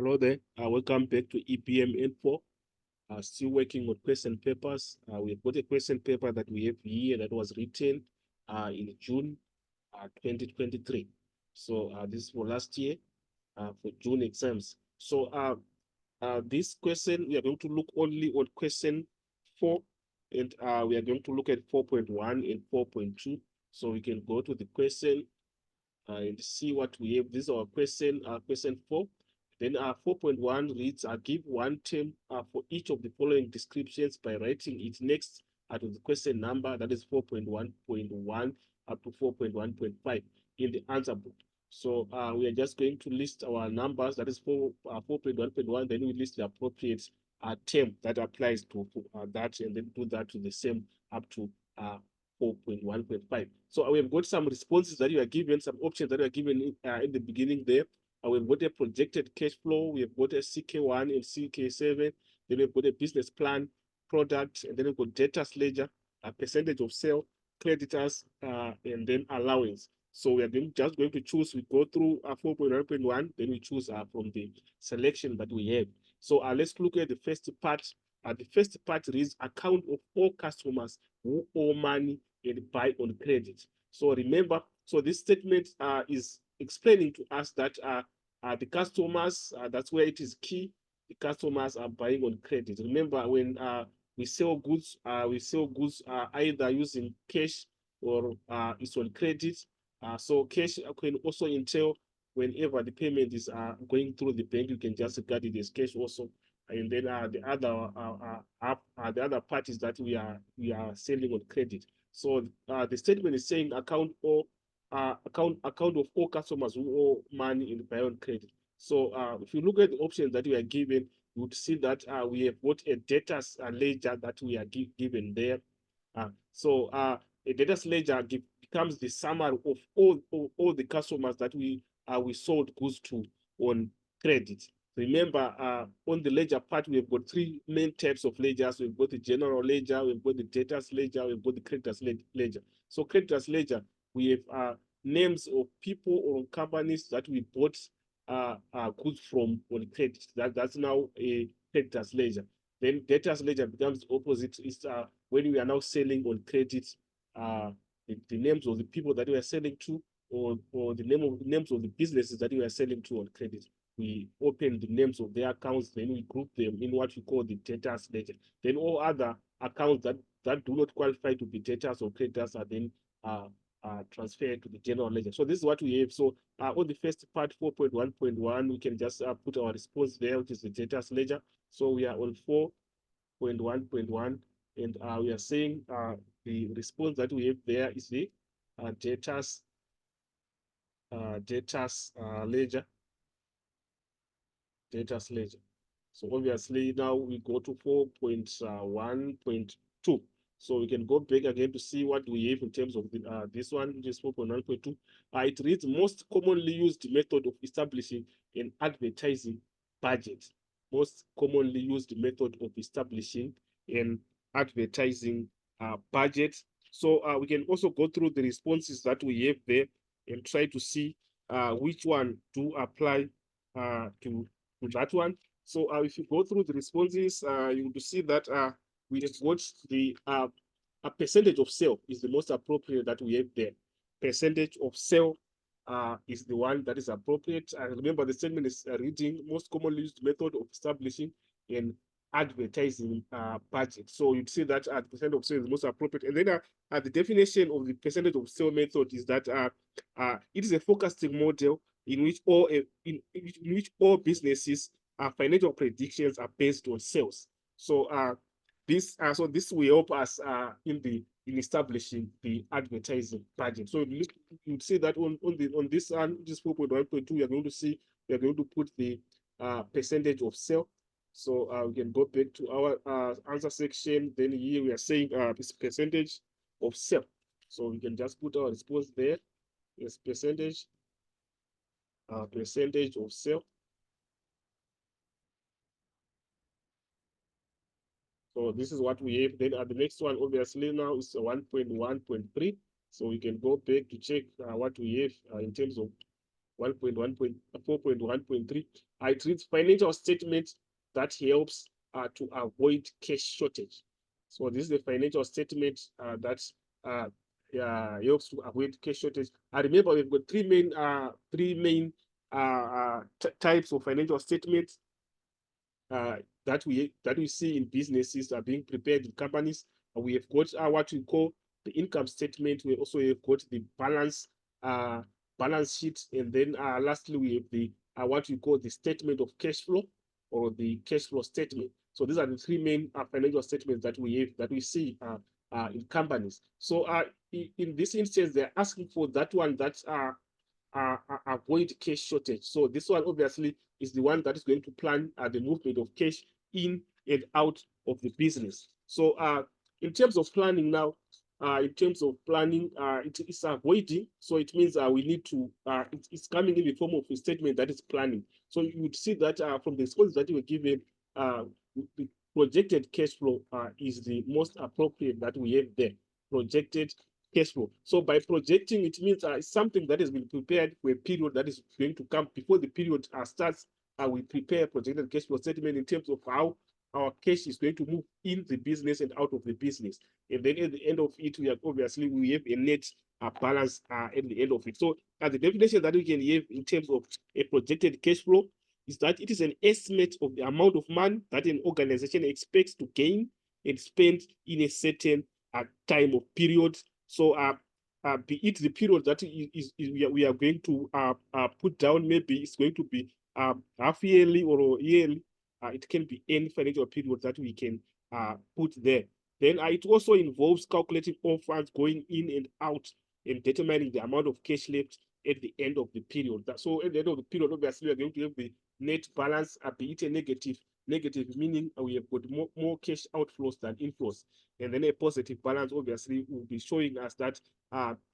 Hello there. Welcome back to EPM Info. Still working on question papers. We've got a question paper that we have here that was written in June 2023. So this is for last year for June exams. So this question, we are going to look only on question 4, and we are going to look at 4.1 and 4.2. So we can go to the question and see what we have. This is our question 4. Then 4.1 reads, give one term for each of the following descriptions by writing it next to the question number, that is 4.1.1 up to 4.1.5 in the answer book. So we are just going to list our numbers, that is 4.1.1, then we list the appropriate term that applies to that, and then do that to the same up to 4.1.5. So we have got some responses that you are given, some options that you are given in the beginning there. We've got a projected cash flow, we have got a CK1 and CK7, then we've got a business plan, product, and then we've got debtors ledger, a percentage of sale, creditors, and then allowance. So we are just going to choose, we go through 4.1.1, then we choose from the selection that we have. So let's look at the first part. The first part reads account of all customers who owe money and buy on credit. So remember, so this statement is explaining to us that the customers, that's where it is key, the customers are buying on credit. Remember, when we sell goods either using cash or it's on credit. So cash can also entail whenever the payment is going through the bank, you can just regard it as cash also. And then the other part is that we are selling on credit. So the statement is saying account of all customers who owe money in buy on credit. So if you look at the options that we are given, you would see that we have got a debtors ledger that we are given there. So a debtors ledger becomes the summary of all the customers that we sold goods to on credit. Remember, on the ledger part, we've got 3 main types of ledgers. We've got the general ledger, we've got the debtors ledger, we've got the creditors ledger. So creditors ledger, we have names of people or companies that we bought goods from on credit. That's now a creditors ledger. Then debtors ledger becomes the opposite. It's when we are now selling on credit, the names of the people that we are selling to, or the names of the businesses that we are selling to on credit. We open the names of their accounts, then we group them in what we call the debtors ledger. Then all other accounts that do not qualify to be debtors or creditors are then transferred to the general ledger. So this is what we have. So on the first part, 4.1.1, we can just put our response there, which is the debtors ledger. So we are on 4.1.1, and we are saying the response that we have there is the debtors ledger. Debtors ledger. So obviously now we go to 4.1.2. So we can go back again to see what we have in terms of this one, which is 4.1.2. It reads most commonly used method of establishing an advertising budget. Most commonly used method of establishing an advertising budget. So we can also go through the responses that we have there and try to see which one do apply to that one. So if you go through the responses, you will see that we have got the a percentage of sale is the most appropriate that we have there. Percentage of sale is the one that is appropriate. Remember, the statement is reading most commonly used method of establishing an advertising budget. So you'd see that the percent of sale is most appropriate. And then the definition of the percentage of sale method is that it is a forecasting model in which all businesses financial predictions are based on sales. So this will help us in establishing the advertising budget. So you see that on this one, just 4.1.2, we are going to see we are going to put the percentage of sale. So we can go back to our answer section. Then here we are saying this percentage of sale. So we can just put our response there. Yes, percentage of sale. So this is what we have. Then the next one, obviously, now is 1.1.3. So we can go back to check what we have in terms of 4.1.3. It reads financial statement that helps to avoid cash shortage. So this is the financial statement that helps to avoid cash shortage. I remember we've got three main types of financial statements uh, that we see in businesses are being prepared in companies. We have got what we call the income statement. We also have got the uh, balance sheet, and then lastly we have the what we call the statement of cash flow or the cash flow statement. So these are the three main financial statements that we have that we see in companies. So in this instance, they're asking for that one that avoid cash shortage. So this one obviously is the one that is going to plan the movement of cash in and out of the business. So in terms of planning now, it is avoiding. So it means we need to, it's coming in the form of a statement that is planning. So you would see that from the responses that you were given, the projected cash flow is the most appropriate that we have there. Projected cash flow. So by projecting, it means it's something that has been prepared for a period that is going to come. Before the period starts, we prepare projected cash flow statement in terms of how our cash is going to move in the business and out of the business. And then at the end of it, we have a net balance at the end of it. So the definition that we can have in terms of a projected cash flow is that it is an estimate of the amount of money that an organization expects to gain and spend in a certain time of period. So be it the period that we are going to put down, maybe it's going to be half yearly or yearly. It can be any financial period that we can put there. Then it also involves calculating all funds going in and out and determining the amount of cash left at the end of the period. So at the end of the period, obviously, we are going to have the net balance, be it a negative meaning we have got more cash outflows than inflows. And then a positive balance, obviously, will be showing us that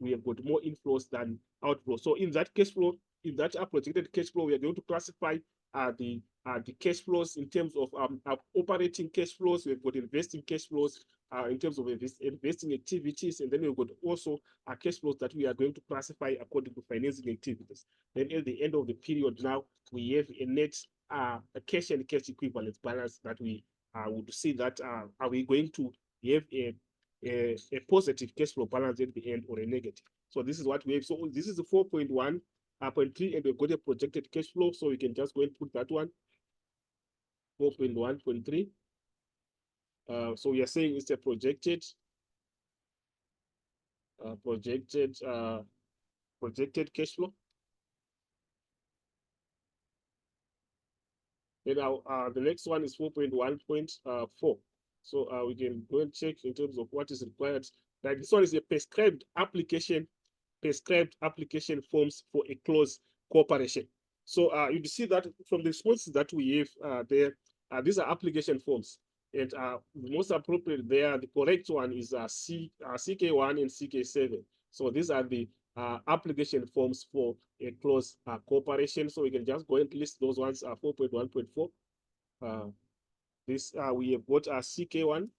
we have got more inflows than outflows. So in that cash flow, in that projected cash flow, we are going to classify the cash flows in terms of operating cash flows. We've got investing cash flows in terms of investing activities, and then we've got also cash flows that we are going to classify according to financing activities. Then at the end of the period now, we have a net a cash and cash equivalent balance that we would see that are we going to have a positive cash flow balance at the end or a negative. So this is what we have. So this is the 4.1.3, and we've got a projected cash flow. So we can just go and put that one, 4.1.3. So we are saying it's a projected cash flow. Then the next one is 4.1.4. So we can go and check in terms of what is required. Like this one is a prescribed application forms for a close cooperation. So you see that from the responses that we have there, these are application forms. And the most appropriate there, the correct one is CK1 and CK7. So these are the application forms for a close cooperation. So we can just go and list those ones, 4.1.4. This we have got CK1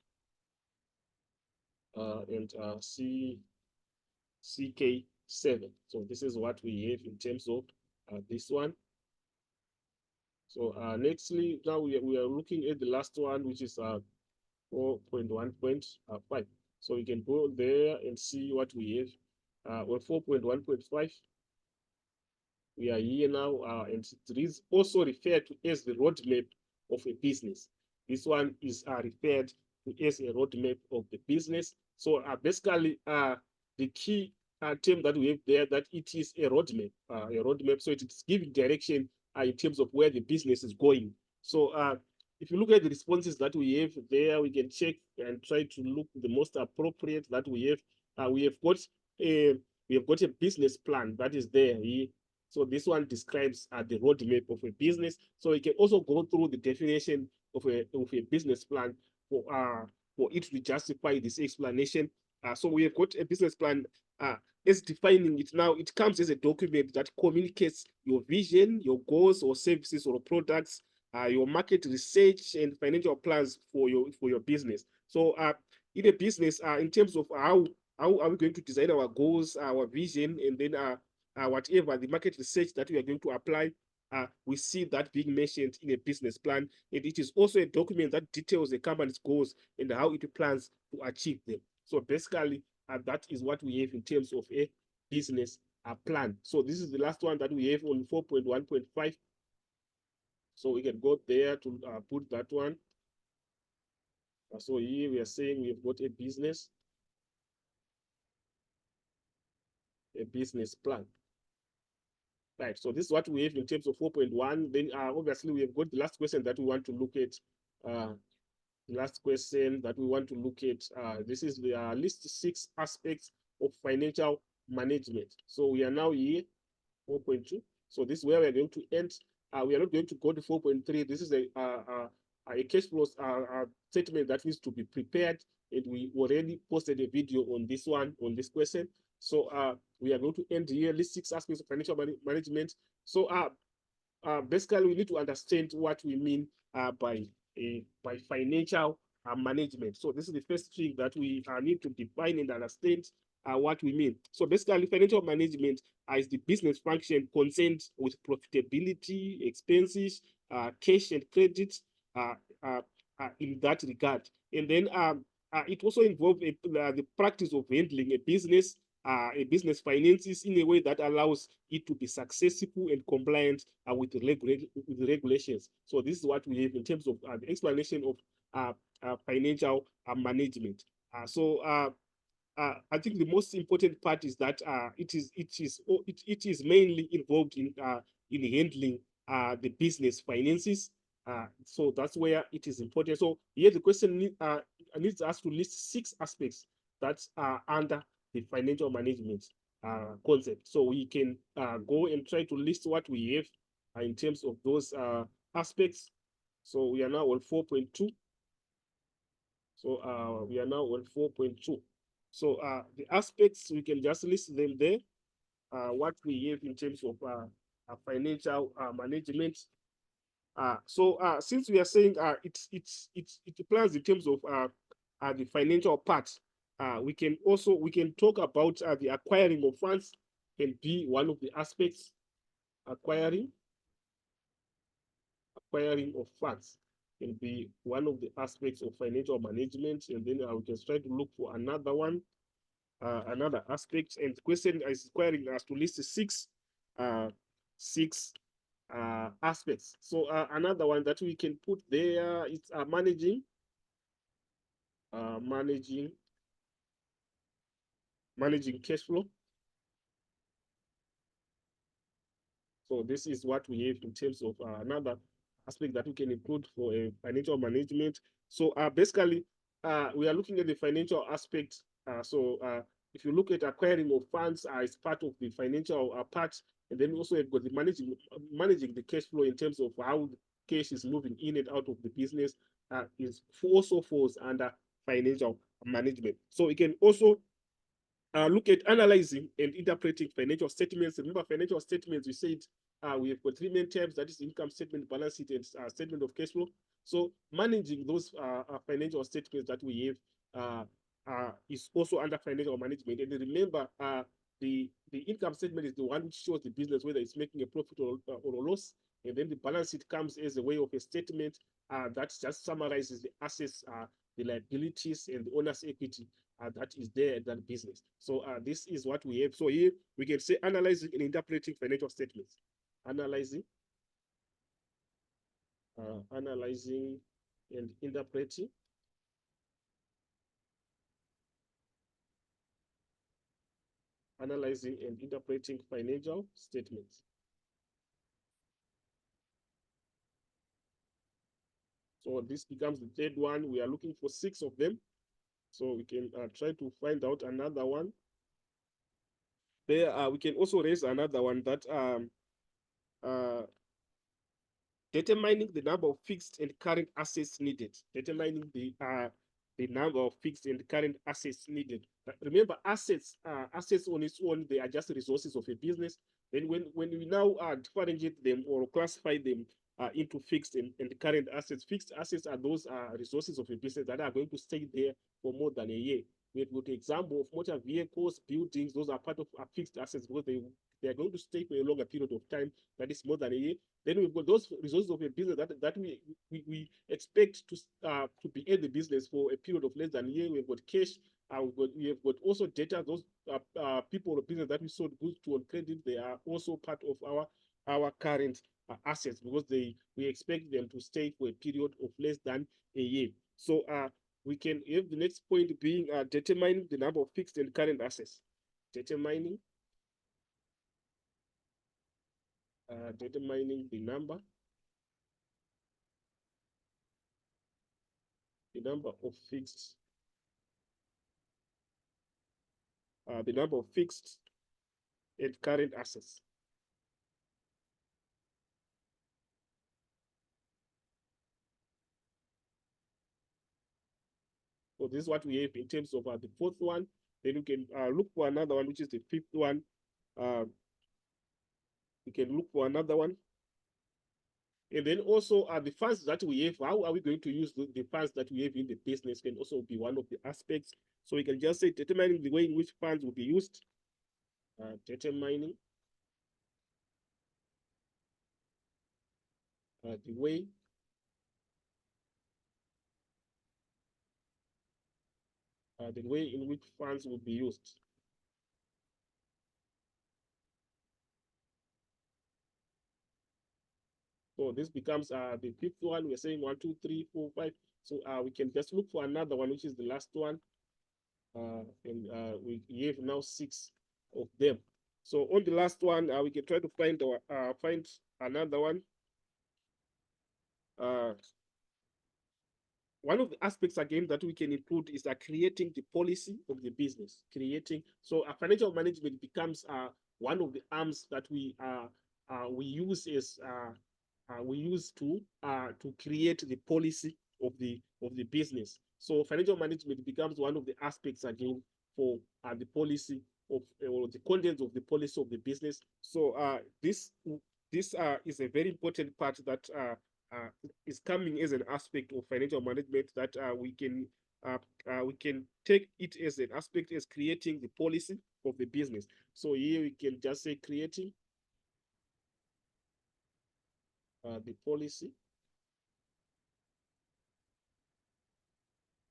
and CK7. So this is what we have in terms of this one. So nextly, now we are looking at the last one, which is 4.1.5. So we can go there and see what we have. On 4.1.5, we are here now, and it is also referred to as the roadmap of a business. This one is referred to as a roadmap of the business. So basically, the key term that we have there, that it is a roadmap. So it is giving direction in terms of where the business is going. So if you look at the responses that we have there, we can check and try to look the most appropriate that we have. We have got a business plan that is there. So this one describes the roadmap of a business. So we can also go through the definition of a business plan for it to justify this explanation. So we have got a business plan as defining it now. It comes as a document that communicates your vision, your goals or services or products, your market research and financial plans for your business. So in a business, in terms of how are we going to design our goals, our vision, and then whatever the market research that we are going to apply, we see that being mentioned in a business plan. And it is also a document that details the company's goals and how it plans to achieve them. So basically, that is what we have in terms of a business plan. So this is the last one that we have on 4.1.5. So we can go there to put that one. So here we are saying we've got a business plan. Right, so this is what we have in terms of 4.1. Then obviously we have got the last question that we want to look at. The last question that we want to look at, this is the list 6 aspects of financial management. So we are now here, 4.2. So this is where we are going to end. We are not going to go to 4.3. This is a cash flow statement that needs to be prepared. And we already posted a video on this one, on this question. So we are going to end here, list 6 aspects of financial management. So basically, we need to understand what we mean by financial management. So this is the first thing that we need to define and understand what we mean. So basically, financial management is the business function concerned with profitability, expenses, cash and credit in that regard. And then it also involves the practice of handling a business finances in a way that allows it to be successful and compliant with the regulations. So this is what we have in terms of the explanation of financial management. I think the most important part is that it is mainly involved in handling the business finances. So that's where it is important. So here the question needs us to list 6 aspects that are under the financial management concept. So we can go and try to list what we have in terms of those aspects. So we are now on 4.2. So we are now on 4.2. So the aspects, we can just list them there. What we have in terms of financial management. Since we are saying it plans in terms of the financial part, we can talk about the acquiring of funds can be one of the aspects. Acquiring of funds can be one of the aspects of financial management, and then we can try to look for another one, another aspect. And the question is requiring us to list 6 aspects. So another one that we can put there is managing cash flow. So this is what we have in terms of another aspect that we can include for financial management. So basically, we are looking at the financial aspect. If you look at acquiring of funds as part of the financial part, and then also you've got the managing the cash flow in terms of how the cash is moving in and out of the business, is also falls under financial management. So we can also look at analyzing and interpreting financial statements. Remember, financial statements, we said we have got 3 main terms, that is income statement, balance sheet, and statement of cash flow. So managing those financial statements that we have is also under financial management. And remember, the income statement is the one which shows the business whether it's making a profit or a loss. And then the balance sheet comes as a way of a statement that just summarizes the assets, the liabilities, and the owner's equity that is there at that business. So this is what we have. So here we can say analyzing and interpreting financial statements. Analyzing and interpreting financial statements. So this becomes the 3rd one. We are looking for 6 of them. So we can try to find out another one. There we can also raise another one that determining the number of fixed and current assets needed. Determining the number of fixed and current assets needed. Remember, assets on its own, they are just resources of a business. Then when we now differentiate them or classify them into fixed and current assets, fixed assets are those resources of a business that are going to stay there for more than a year. We have got an example of motor vehicles, buildings. Those are part of fixed assets because they are going to stay for a longer period of time, that is more than a year. Then we've got those resources of a business that we expect to be in the business for a period of less than a year. We've got cash. We have got also data. Those people or business that we sold goods to on credit, they are also part of our current assets, because we expect them to stay for a period of less than a year. So we can have the next point being determining the number of fixed and current assets. Determining the number of fixed and current assets. So this is what we have in terms of the fourth one. Then you can look for another one, which is the fifth one. We can look for another one. And then also the funds that we have, how are we going to use the funds that we have in the business can also be one of the aspects. So we can just say determining the way in which funds will be used. Determining the way in which funds will be used. So this becomes the fifth one. We're saying 1, 2, 3, 4, 5. So we can just look for another one, which is the last one. And we have now 6 of them. So on the last one, we can try to find another one. One of the aspects again that we can include is creating the policy of the business. So financial management becomes one of the arms that we use as we use to create the policy of the business. So financial management becomes one of the aspects again for the policy of or the contents of the policy of the business. So this is a very important part that is coming as an aspect of financial management that we can take it as an aspect as creating the policy of the business. So here we can just say creating the policy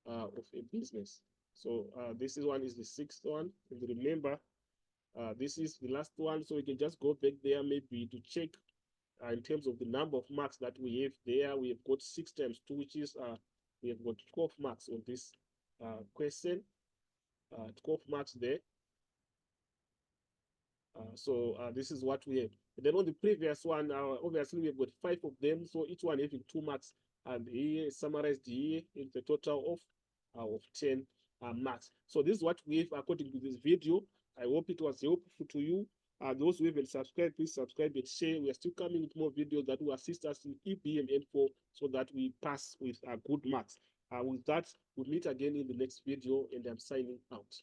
of a business. So this one is the sixth one. And remember, this is the last one. So we can just go back there maybe to check in terms of the number of marks that we have there. We have got 6 times 2, which is we have got 12 marks on this question. 12 marks there. So this is what we have. And then on the previous one, obviously we have got 5 of them. So each one having 2 marks. And here summarized here in the total of 10 marks. So this is what we have according to this video. I hope it was helpful to you. Those who haven't subscribed, please subscribe and share. We are still coming with more videos that will assist us in EBM N4 so that we pass with good marks. With that, we'll meet again in the next video, and I'm signing out.